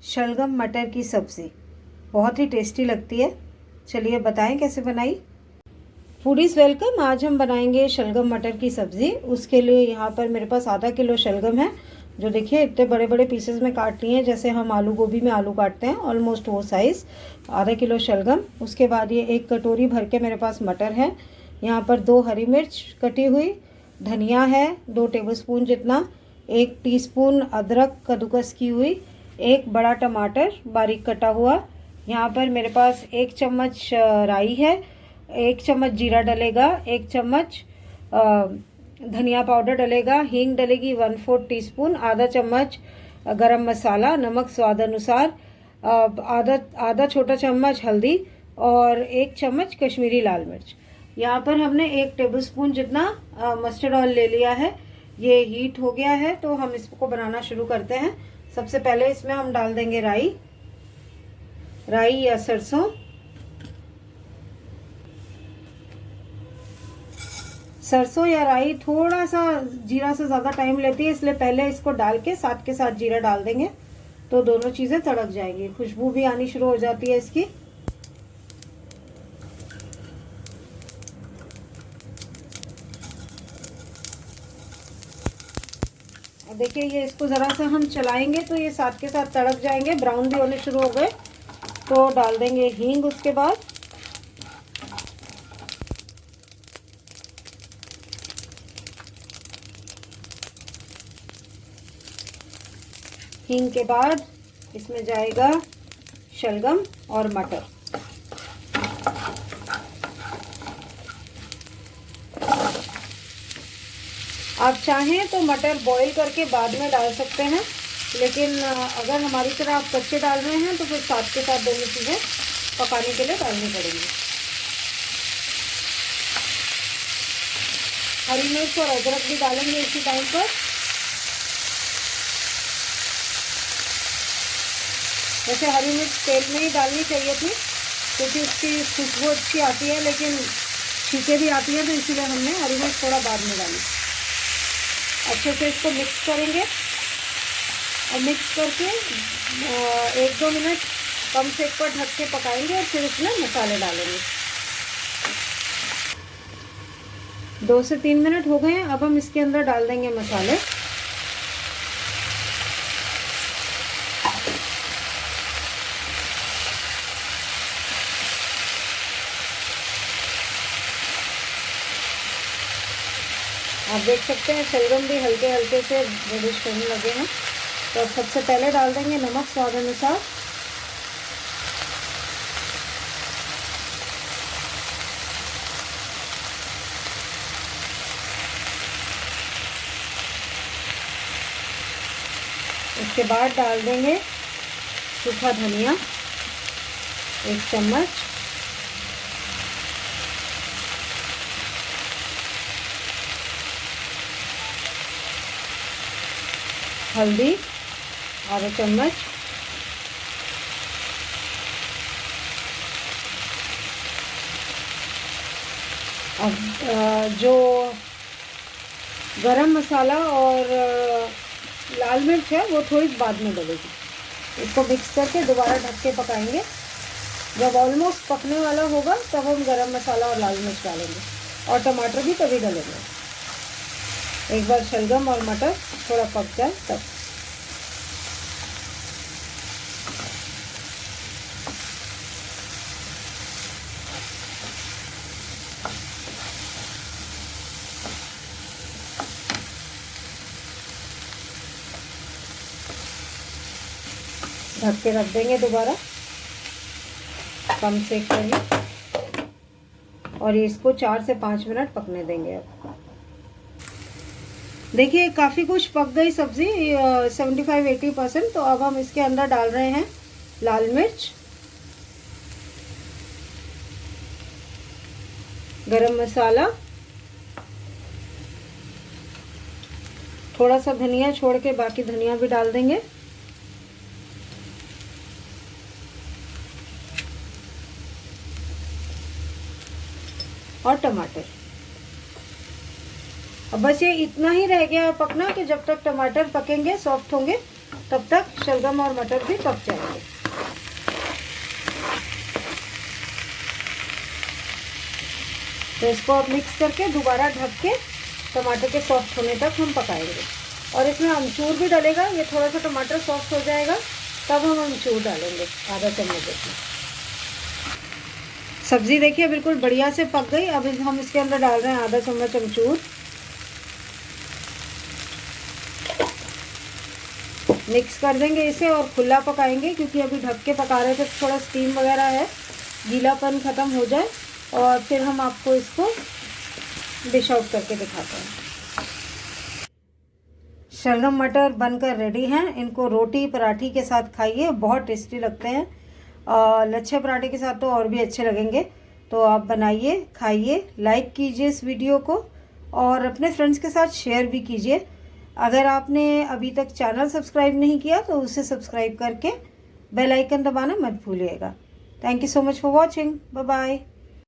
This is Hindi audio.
शलगम मटर की सब्ज़ी बहुत ही टेस्टी लगती है। चलिए बताएं कैसे बनाई। Foodies welcome. आज हम बनाएंगे शलगम मटर की सब्ज़ी। उसके लिए यहाँ पर मेरे पास आधा किलो शलगम है, जो देखिए इतने बड़े बड़े पीसेस में काट लिए हैं, जैसे हम आलू गोभी में आलू काटते हैं, ऑलमोस्ट वो साइज़। आधा किलो शलगम। उसके बाद ये एक कटोरी भर के मेरे पास मटर है। यहाँ पर 2 हरी मिर्च कटी हुई, धनिया है 2 टेबलस्पून जितना, 1 टीस्पून अदरक कद्दूकस की हुई, 1 बड़ा टमाटर बारीक कटा हुआ। यहाँ पर मेरे पास 1 चम्मच राई है, 1 चम्मच जीरा डलेगा, 1 चम्मच धनिया पाउडर डलेगा, हींग डलेगी 1/4 टीस्पून, आधा चम्मच गरम मसाला, नमक स्वाद अनुसार, आधा छोटा चम्मच हल्दी और 1 चम्मच कश्मीरी लाल मिर्च। यहाँ पर हमने 1 टेबलस्पून जितना मस्टर्ड ऑयल ले लिया है। ये हीट हो गया है तो हम इसको बनाना शुरू करते हैं। सबसे पहले इसमें हम डाल देंगे राई या सरसों। सरसों या राई थोड़ा सा जीरा से ज़्यादा टाइम लेती है, इसलिए पहले इसको डाल के साथ जीरा डाल देंगे तो दोनों चीज़ें तड़क जाएंगी, खुशबू भी आनी शुरू हो जाती है इसकी। देखिए ये इसको ज़रा सा हम चलाएंगे तो ये साथ के साथ तड़क जाएंगे, ब्राउन भी होने शुरू हो गए। तो डाल देंगे हींग। उसके बाद हींग के बाद इसमें जाएगा शलगम और मटर। आप चाहें तो मटर बॉईल करके बाद में डाल सकते हैं, लेकिन अगर हमारी तरह आप कच्चे डाल रहे हैं तो फिर साथ के साथ दोनों चीज़ें पकाने के लिए डालनी पड़ेंगी। हरी मिर्च और अदरक भी डालेंगे इसी टाइम पर। वैसे हरी मिर्च तेल में ही डालनी चाहिए थी, क्योंकि उसकी खुशबू अच्छी आती है, लेकिन छींके भी आती है, तो इसीलिए हमने हरी मिर्च थोड़ा बाद में डाली। अच्छे से इसको मिक्स करेंगे और मिक्स करके 1-2 मिनट कम सेक पर ढक के पकाएंगे और फिर इसमें मसाले डालेंगे। 2 से 3 मिनट हो गए हैं। अब हम इसके अंदर डाल देंगे मसाले। आप देख सकते हैं शलगम भी हल्के हल्के से रेडिश होने लगे हैं। तो अब सबसे पहले डाल देंगे नमक स्वाद अनुसार। उसके बाद डाल देंगे सूखा धनिया 1 चम्मच, हल्दी आधा चम्मच, अब जो गरम मसाला और लाल मिर्च है वो थोड़ी बाद में डलेगी। इसको मिक्स करके दोबारा ढक के पकाएंगे। जब ऑलमोस्ट पकने वाला होगा तब हम गरम मसाला और लाल मिर्च डालेंगे, और टमाटर भी तभी डालेंगे। एक बार शलगम और मटर थोड़ा पक जाए तब। ढक के रख देंगे दोबारा कम सेक पर, और इसको 4 से 5 मिनट पकने देंगे। अब देखिए काफ़ी कुछ पक गई सब्ज़ी 75-80%। तो अब हम इसके अंदर डाल रहे हैं लाल मिर्च, गरम मसाला, थोड़ा सा धनिया छोड़ के बाकी धनिया भी डाल देंगे, और टमाटर। अब बस ये इतना ही रह गया पकना, कि जब तक टमाटर पकेंगे सॉफ्ट होंगे तब तक शलगम और मटर भी पक जाएंगे। तो इसको अब मिक्स करके दोबारा ढक के टमाटर के सॉफ्ट होने तक हम पकाएंगे। और इसमें अमचूर भी डलेगा, ये थोड़ा सा टमाटर सॉफ्ट हो जाएगा तब हम अमचूर डालेंगे आधा चम्मच इसमें। सब्ज़ी देखिए बिल्कुल बढ़िया से पक गई। अब हम इसके अंदर डाल रहे हैं आधा चम्मच अमचूर। मिक्स कर देंगे इसे और खुला पकाएंगे, क्योंकि अभी ढक के पका रहे थे तो थोड़ा स्टीम वगैरह है, गीलापन ख़त्म हो जाए और फिर हम आपको इसको डिश आउट करके दिखाते हैं। शलगम मटर बनकर रेडी हैं। इनको रोटी पराठी के साथ खाइए, बहुत टेस्टी लगते हैं। लच्छे पराठे के साथ तो और भी अच्छे लगेंगे। तो आप बनाइए, खाइए, लाइक कीजिए इस वीडियो को और अपने फ्रेंड्स के साथ शेयर भी कीजिए। अगर आपने अभी तक चैनल सब्सक्राइब नहीं किया तो उसे सब्सक्राइब करके बेल आइकन दबाना मत भूलिएगा। Thank you so much for watching. Bye bye.